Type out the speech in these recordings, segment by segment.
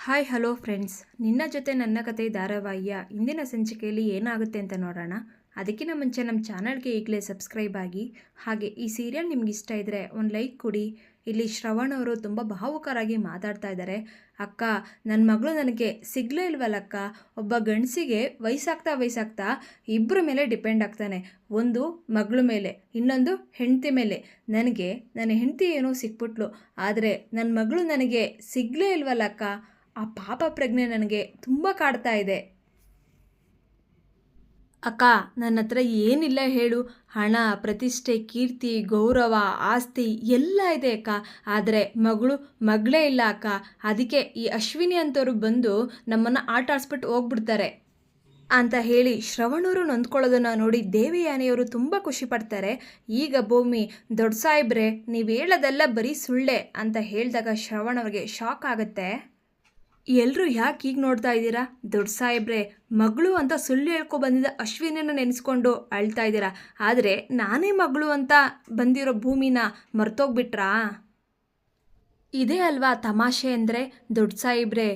Hi hello friends, ನಿನ್ನ ಜೊತೆ ನನ್ನ ಕತೆ ಧಾರಾವಾಹಿಯ ಇಂದಿನ ಸಂಚಿಕೆಯಲ್ಲಿ ಏನಾಗುತ್ತೆ ಅಂತ ನೋಡೋಣ. ಅದಕ್ಕಿಂತ ಮುಂಚೆ ನಮ್ಮ ಚಾನಲ್ಗೆ ಈಗಲೇ ಸಬ್ಸ್ಕ್ರೈಬ್ ಆಗಿ, ಹಾಗೆ ಈ ಸೀರಿಯಲ್ ನಿಮ್ಗೆ ಇಷ್ಟ ಇದ್ದರೆ ಒಂದು ಲೈಕ್ ಕೊಡಿ. ಇಲ್ಲಿ ಶ್ರವಣ್ ಅವರು ತುಂಬ ಭಾವುಕರಾಗಿ ಮಾತಾಡ್ತಾ ಇದ್ದಾರೆ. ಅಕ್ಕ, ನನ್ನ ಮಗಳು ನನಗೆ ಸಿಗಲೇ ಇಲ್ವಲ್ಲಕ್ಕ. ಒಬ್ಬ ಗಂಡಸಿಗೆ ವಯಸ್ಸಾಗ್ತಾ ಇಬ್ಬರ ಮೇಲೆ ಡಿಪೆಂಡ್ ಆಗ್ತಾನೆ. ಒಂದು ಮಗಳ ಮೇಲೆ, ಇನ್ನೊಂದು ಹೆಂಡತಿ ಮೇಲೆ. ನನಗೆ ನನ್ನ ಹೆಂಡತಿ ಏನೋ ಸಿಕ್ಬಿಟ್ಲು, ಆದರೆ ನನ್ನ ಮಗಳು ನನಗೆ ಸಿಗಲೇ ಇಲ್ವಲ್ಲಕ್ಕ. ಆ ಪಾಪ ಪ್ರಜ್ಞೆ ನನಗೆ ತುಂಬ ಕಾಡ್ತಾ ಇದೆ. ಅಕ್ಕ, ನನ್ನ ಹತ್ರ ಏನಿಲ್ಲ ಹೇಳು. ಹಣ, ಪ್ರತಿಷ್ಠೆ, ಕೀರ್ತಿ, ಗೌರವ, ಆಸ್ತಿ ಎಲ್ಲ ಇದೆ ಅಕ್ಕ. ಆದರೆ ಮಗಳೇ ಇಲ್ಲ ಅಕ್ಕ. ಅದಕ್ಕೆ ಈ ಅಶ್ವಿನಿ ಅಂತವರು ಬಂದು ನಮ್ಮನ್ನು ಆಟ ಆಡಿಸ್ಬಿಟ್ಟು ಹೋಗ್ಬಿಡ್ತಾರೆ ಅಂತ ಹೇಳಿ ಶ್ರವಣವರು ನೊಂದ್ಕೊಳ್ಳೋದನ್ನು ನೋಡಿ ದೇವಯಾನಿಯವರು ತುಂಬ ಖುಷಿ ಪಡ್ತಾರೆ. ಈಗ ಭೂಮಿ, ದೊಡ್ಡ ಸಾಹೇಬ್ರೆ, ನೀವು ಹೇಳೋದೆಲ್ಲ ಬರೀ ಸುಳ್ಳೆ ಅಂತ ಹೇಳಿದಾಗ ಶ್ರವಣ್ ಅವ್ರಿಗೆ ಶಾಕ್ ಆಗುತ್ತೆ. ಎಲ್ಲರೂ ಯಾಕೆ ಈಗ ನೋಡ್ತಾ ಇದ್ದೀರಾ? ದೊಡ್ಡ ಸಾಹೇಬ್ರೆ, ಮಗಳು ಅಂತ ಸುಳ್ಳು ಹೇಳ್ಕೊ ಬಂದಿದ್ದ ಅಶ್ವಿನಿನ ನೆನೆಸ್ಕೊಂಡು ಅಳ್ತಾ ಇದ್ದೀರಾ. ಆದರೆ ನಾನೇ ಮಗಳು ಅಂತ ಬಂದಿರೋ ಭೂಮಿನ ಮರ್ತೋಗ್ಬಿಟ್ರಾ? ಇದೇ ಅಲ್ವಾ ತಮಾಷೆ ಅಂದರೆ? ದೊಡ್ಡ ಸಾಹೇಬ್ರೆ,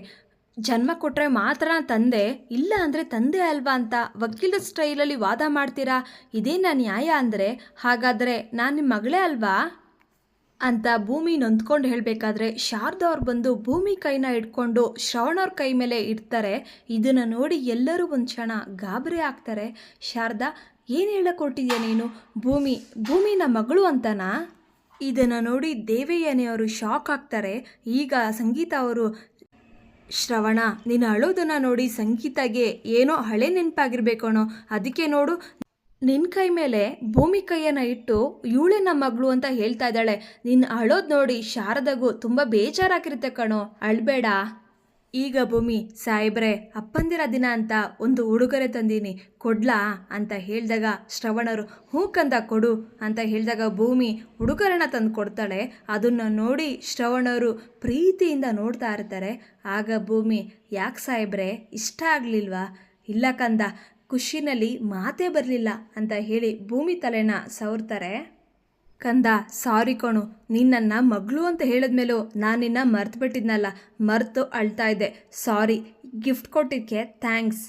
ಜನ್ಮ ಕೊಟ್ಟರೆ ಮಾತ್ರ ತಂದೆ, ಇಲ್ಲ ಅಂದರೆ ತಂದೆ ಅಲ್ವಾ ಅಂತ ವಕೀಲ ಸ್ಟೈಲಲ್ಲಿ ವಾದ ಮಾಡ್ತೀರಾ? ಇದೇನಾ ನ್ಯಾಯ ಅಂದರೆ? ಹಾಗಾದರೆ ನಾನು ನಿಮ್ಮ ಮಗಳೇ ಅಲ್ವಾ ಅಂತ ಭೂಮಿ ನೊಂದ್ಕೊಂಡು ಹೇಳಬೇಕಾದ್ರೆ ಶಾರದಾ ಅವ್ರು ಬಂದು ಭೂಮಿ ಕೈನ ಹಿಡ್ಕೊಂಡು ಶ್ರವಣವ್ರ ಕೈ ಮೇಲೆ ಇಡ್ತಾರೆ. ಇದನ್ನು ನೋಡಿ ಎಲ್ಲರೂ ಒಂದು ಕ್ಷಣ ಗಾಬರಿ ಆಗ್ತಾರೆ. ಶಾರದಾ, ಏನು ಹೇಳಕೊಟ್ಟಿದ್ಯಾ ನೀನು? ಭೂಮಿನ ಮಗಳು ಅಂತನಾ? ಇದನ್ನು ನೋಡಿ ದೇವಯ್ಯನೆಯವರು ಶಾಕ್ ಆಗ್ತಾರೆ. ಈಗ ಸಂಗೀತ ಅವರು, ಶ್ರವಣ, ನೀನು ಅಳೋದನ್ನು ನೋಡಿ ಸಂಗೀತಗೆ ಏನೋ ಹಳೆ ನೆನಪಾಗಿರ್ಬೇಕಣೋ, ಅದಕ್ಕೆ ನೋಡು ನಿನ್ನ ಕೈ ಮೇಲೆ ಭೂಮಿ ಕೈಯನ್ನು ಇಟ್ಟು ಇವಳೆ ನಮ್ಮ ಮಗಳು ಅಂತ ಹೇಳ್ತಾ ಇದ್ದಾಳೆ. ನೀನು ಅಳೋದು ನೋಡಿ ಶಾರದಾಗೂ ತುಂಬ ಬೇಜಾರಾಗಿರುತ್ತೆ ಕಣೋ, ಅಳ್ಬೇಡ. ಈಗ ಭೂಮಿ, ಸಾಹೇಬ್ರೆ, ಅಪ್ಪಂದಿರ ದಿನ ಅಂತ ಒಂದು ಉಡುಗೊರೆ ತಂದೀನಿ, ಕೊಡ್ಲಾ ಅಂತ ಹೇಳಿದಾಗ ಶ್ರವಣರು ಹೂ ಕಂದ ಕೊಡು ಅಂತ ಹೇಳಿದಾಗ ಭೂಮಿ ಉಡುಗೊರೆನ ತಂದು ಕೊಡ್ತಾಳೆ. ಅದನ್ನು ನೋಡಿ ಶ್ರವಣರು ಪ್ರೀತಿಯಿಂದ ನೋಡ್ತಾ ಇರ್ತಾರೆ. ಆಗ ಭೂಮಿ, ಯಾಕೆ ಸಾಹೇಬ್ರೆ, ಇಷ್ಟ ಆಗಲಿಲ್ವಾ? ಇಲ್ಲ ಕಂದ, ಖುಷಿನಲ್ಲಿ ಮಾತೇ ಬರಲಿಲ್ಲ ಅಂತ ಹೇಳಿ ಭೂಮಿ ತಲೆನ ಸವರ್ತಾರೆ. ಕಂದ, ಸಾರಿ ಕಣು, ನೀನು ನನ್ನ ಮಗಳು ಅಂತ ಹೇಳಿದ್ಮೇಲೂ ನಾನು ನಿನ್ನ ಮರೆತು ಅಳ್ತಾ ಇದ್ದೆ. ಸಾರಿ, ಗಿಫ್ಟ್ ಕೊಟ್ಟಿದ್ದಕ್ಕೆ ಥ್ಯಾಂಕ್ಸ್.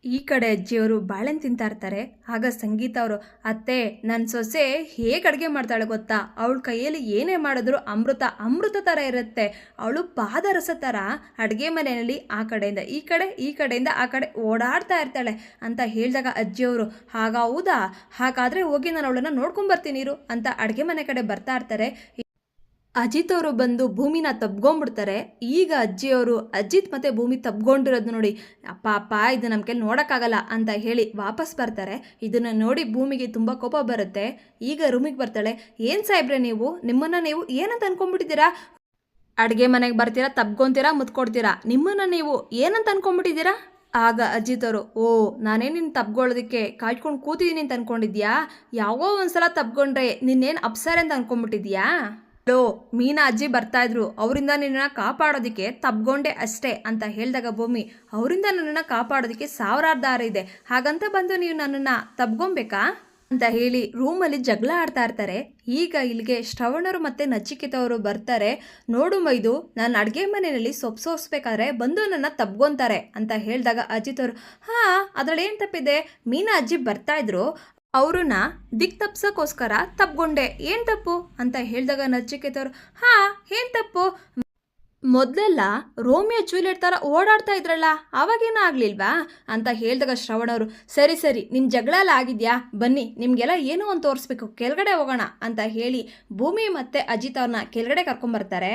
ಈ ಕಡೆ ಅಜ್ಜಿಯವರು ಬಾಳೆಹಣ್ಣು ತಿಂತಾ ಇರ್ತಾರೆ. ಆಗ ಸಂಗೀತ ಅವರು, ಅತ್ತೆ, ನನ್ನ ಸೊಸೆ ಹೇಗೆ ಅಡುಗೆ ಮಾಡ್ತಾಳೆ ಗೊತ್ತಾ? ಅವಳ ಕೈಯಲ್ಲಿ ಏನೇ ಮಾಡಿದ್ರು ಅಮೃತ ಥರ ಇರುತ್ತೆ. ಅವಳು ಪಾದರಸ ಥರ ಅಡುಗೆ ಮನೆಯಲ್ಲಿ ಆ ಕಡೆಯಿಂದ ಈ ಕಡೆಯಿಂದ ಆ ಕಡೆ ಓಡಾಡ್ತಾ ಇರ್ತಾಳೆ ಅಂತ ಹೇಳಿದಾಗ ಅಜ್ಜಿಯವರು, ಹೌದಾ, ಹಾಗಾದರೆ ಹೋಗಿ ನಾನು ಅವಳನ್ನು ನೋಡ್ಕೊಂಬರ್ತೀನಿ ಇರು ಅಂತ ಅಡುಗೆ ಮನೆ ಕಡೆ ಬರ್ತಾ ಇರ್ತಾರೆ. ಅಜಿತ್ ಅವರು ಬಂದು ಭೂಮಿನ ತಬ್ಕೊಂಡ್ಬಿಡ್ತಾರೆ. ಈಗ ಅಜಿತ್ ಮತ್ತು ಭೂಮಿ ತಬ್ಕೊಂಡಿರೋದು ನೋಡಿ, ಅಪ್ಪ ಇದು ನಮ್ಮ ಕೈಲಿ ನೋಡೋಕ್ಕಾಗಲ್ಲ ಅಂತ ಹೇಳಿ ವಾಪಸ್ ಬರ್ತಾರೆ. ಇದನ್ನು ನೋಡಿ ಭೂಮಿಗೆ ತುಂಬ ಕೋಪ ಬರುತ್ತೆ. ಈಗ ರೂಮಿಗೆ ಬರ್ತಾಳೆ. ಏನು ಸಾಹೇಬ್ರೆ, ನಿಮ್ಮನ್ನು ನೀವು ಏನಂತ ಅನ್ಕೊಂಡ್ಬಿಟ್ಟಿದ್ದೀರಾ? ಅಡುಗೆ ಮನೆಗೆ ಬರ್ತೀರಾ, ತಬ್ಕೊತೀರಾ, ಮುತ್ಕೊಡ್ತೀರಾ, ನಿಮ್ಮನ್ನು ನೀವು ಏನಂತ ಅನ್ಕೊಂಡ್ಬಿಟ್ಟಿದ್ದೀರಾ? ಆಗ ಅಜಿತ್ ಅವರು, ನಾನೇನು ನಿನ್ನ ತಬ್ಕೊಳ್ಳೋದಕ್ಕೆ ಕಾಯ್ಕೊಂಡು ಕೂತಿದ್ದೀನಿ ಅಂತ ಅನ್ಕೊಂಡಿದ್ಯಾ? ಯಾವೋ ಒಂದ್ಸಲ ತಬ್ಕೊಂಡ್ರೆ ನಿನ್ನೇನು ಅಪ್ಸರೆ ಅಂತ ಅನ್ಕೊಂಡ್ಬಿಟ್ಟಿದ್ಯಾ? ಮೀನಾ ಅಜ್ಜಿ ಬರ್ತಾ ಇದ್ರು, ಅವರಿಂದ ನಿನ್ನನ್ನು ಕಾಪಾಡೋದಕ್ಕೆ ತಬ್ಕೊಂಡೆ ಅಷ್ಟೇ ಅಂತ ಹೇಳಿದಾಗ ಭೂಮಿ, ಅವರಿಂದ ನನ್ನನ್ನು ಕಾಪಾಡೋದಕ್ಕೆ ಸಾವಿರಾರು ದಾರಿ ಇದೆ, ಹಾಗಂತ ಬಂದು ನೀವು ನನ್ನನ್ನು ತಬ್ಕೊಬೇಕಾ ಅಂತ ಹೇಳಿ ರೂಮಲ್ಲಿ ಜಗಳ ಆಡ್ತಾ ಇರ್ತಾರೆ. ಈಗ ಇಲ್ಲಿಗೆ ಶ್ರವಣರು ಮತ್ತು ನಚಿಕೇತವರು ಬರ್ತಾರೆ. ನೋಡು ಮೈದು, ನಾನು ಅಡುಗೆ ಮನೆಯಲ್ಲಿ ಸೊಪ್ಪು ಸೋಸ್ಬೇಕಾದ್ರೆ ಬಂದು ನನ್ನ ತಬ್ಕೊಂತಾರೆ ಅಂತ ಹೇಳಿದಾಗ ಅಜಿತ್ ಅವರು, ಅದರಲ್ಲಿ ಏನು ತಪ್ಪಿದೆ? ಮೀನಾ ಅಜ್ಜಿ ಬರ್ತಾ ಇದ್ರು, ಅವ್ರನ್ನ ದಿಕ್ ತಪ್ಸೋಕ್ಕೋಸ್ಕರ ತಬ್ಕೊಂಡೆ, ಏನು ತಪ್ಪು ಅಂತ ಹೇಳಿದಾಗ ನಚಿಕೇತವರು, ಏನು ತಪ್ಪು? ಮೊದಲೆಲ್ಲ ರೋಮಿಯೋ ಜೂಲಿಯಟ್ ಥರ ಓಡಾಡ್ತಾ ಇದ್ರಲ್ಲ, ಅವಾಗೇನೂ ಆಗಲಿಲ್ವಾ ಅಂತ ಹೇಳಿದಾಗ ಶ್ರವಣವರು, ಸರಿ ನಿಮ್ಮ ಜಗಳ ಎಲ್ಲ ಆಗಿದೆಯಾ, ಬನ್ನಿ ನಿಮಗೆಲ್ಲ ಏನೋ ಒಂದು ತೋರಿಸ್ಬೇಕು, ಕೆಳಗಡೆ ಹೋಗೋಣ ಅಂತ ಹೇಳಿ ಭೂಮಿ ಮತ್ತು ಅಜಿತ್ ಅವ್ರನ್ನ ಕೆಳಗಡೆ ಕರ್ಕೊಂಬರ್ತಾರೆ.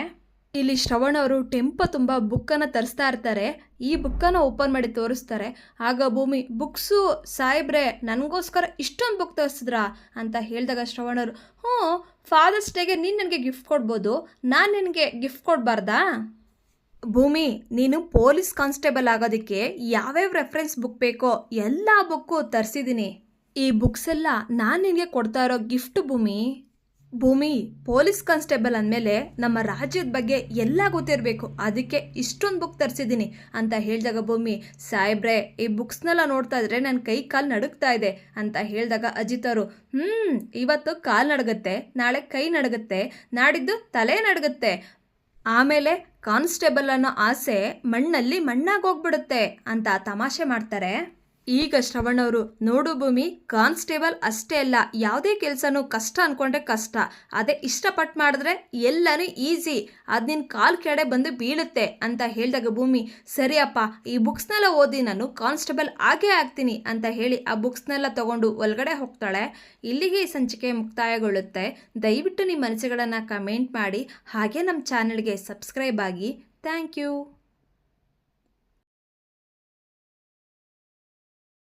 ಇಲ್ಲಿ ಶ್ರವಣ್ ಅವರು ಟೆಂಪೋ ತುಂಬ ಬುಕ್ಕನ್ನು ತರಿಸ್ತಾ ಇರ್ತಾರೆ. ಈ ಬುಕ್ಕನ್ನು ಓಪನ್ ಮಾಡಿ ತೋರಿಸ್ತಾರೆ. ಆಗ ಭೂಮಿ, ಬುಕ್ಸು ಸಾಹೇಬ್ರೆ, ನನಗೋಸ್ಕರ ಇಷ್ಟೊಂದು ಬುಕ್ ತರಿಸಿದ್ರಾ ಅಂತ ಹೇಳಿದಾಗ ಶ್ರವಣರು, ಫಾದರ್ಸ್ ಡೇಗೆ ನೀನು ನನಗೆ ಗಿಫ್ಟ್ ಕೊಡ್ಬೋದು, ನಾನು ನಿನಗೆ ಗಿಫ್ಟ್ ಕೊಡಬಾರ್ದಾ? ಭೂಮಿ, ನೀನು ಪೊಲೀಸ್ ಕಾನ್ಸ್ಟೇಬಲ್ ಆಗೋದಕ್ಕೆ ಯಾವ್ಯಾವ ರೆಫರೆನ್ಸ್ ಬುಕ್ ಬೇಕೋ ಎಲ್ಲ ಬುಕ್ಕು ತರಿಸಿದ್ದೀನಿ. ಈ ಬುಕ್ಸ್ ಎಲ್ಲ ನಾನು ನಿನಗೆ ಕೊಡ್ತಾ ಇರೋ ಗಿಫ್ಟ್ ಭೂಮಿ, ಪೊಲೀಸ್ ಕಾನ್ಸ್ಟೇಬಲ್ ಅಂದಮೇಲೆ ನಮ್ಮ ರಾಜ್ಯದ ಬಗ್ಗೆ ಎಲ್ಲ ಗೊತ್ತಿರಬೇಕು, ಅದಕ್ಕೆ ಇಷ್ಟೊಂದು ಬುಕ್ ತರಿಸಿದ್ದೀನಿ ಅಂತ ಹೇಳಿದಾಗ ಭೂಮಿ, ಸಾಹೇಬ್ರೆ, ಈ ಬುಕ್ಸ್ನೆಲ್ಲ ನೋಡ್ತಾ ಇದ್ರೆ ನನ್ನ ಕೈ ಕಾಲು ನಡುಗ್ತಾ ಇದೆ ಅಂತ ಹೇಳಿದಾಗ ಅಜಿತ್ ಅವರು, ಇವತ್ತು ಕಾಲು ನಡುಗುತ್ತೆ, ನಾಳೆ ಕೈ ನಡುಗುತ್ತೆ, ನಾಡಿದ್ದು ತಲೆ ನಡುಗುತ್ತೆ, ಆಮೇಲೆ ಕಾನ್ಸ್ಟೇಬಲ್ ಅನ್ನೋ ಆಸೆ ಮಣ್ಣಲ್ಲಿ ಮಣ್ಣಾಗೋಗ್ಬಿಡುತ್ತೆ ಅಂತ ತಮಾಷೆ ಮಾಡ್ತಾರೆ. ಈಗ ಶ್ರವಣ್ ಅವರು, ನೋಡು ಭೂಮಿ, ಕಾನ್ಸ್ಟೇಬಲ್ ಅಷ್ಟೇ ಅಲ್ಲ, ಯಾವುದೇ ಕೆಲಸನೂ ಕಷ್ಟ ಅನ್ಕೊಂಡ್ರೆ ಕಷ್ಟ, ಅದೇ ಇಷ್ಟಪಟ್ಟು ಮಾಡಿದ್ರೆ ಎಲ್ಲನೂ ಈಸಿ, ಅದು ನಿನ್ನ ಕಾಲ್ ಕೆಡೆ ಬಂದು ಬೀಳುತ್ತೆ ಅಂತ ಹೇಳಿದಾಗ ಭೂಮಿ, ಸರಿಯಪ್ಪ, ಈ ಬುಕ್ಸ್ನೆಲ್ಲ ಓದಿ ನಾನು ಕಾನ್ಸ್ಟೇಬಲ್ ಆಗೇ ಆಗ್ತೀನಿ ಅಂತ ಹೇಳಿ ಆ ಬುಕ್ಸ್ನೆಲ್ಲ ತಗೊಂಡು ಒಳಗಡೆ ಹೋಗ್ತಾಳೆ. ಇಲ್ಲಿಗೆ ಈ ಸಂಚಿಕೆ ಮುಕ್ತಾಯಗೊಳ್ಳುತ್ತೆ. ದಯವಿಟ್ಟು ನಿಮ್ಮ ಅನಿಸಿಕೆಗಳನ್ನು ಕಮೆಂಟ್ ಮಾಡಿ, ಹಾಗೆ ನಮ್ಮ ಚಾನೆಲ್ಗೆ ಸಬ್ಸ್ಕ್ರೈಬ್ ಆಗಿ. Thank you.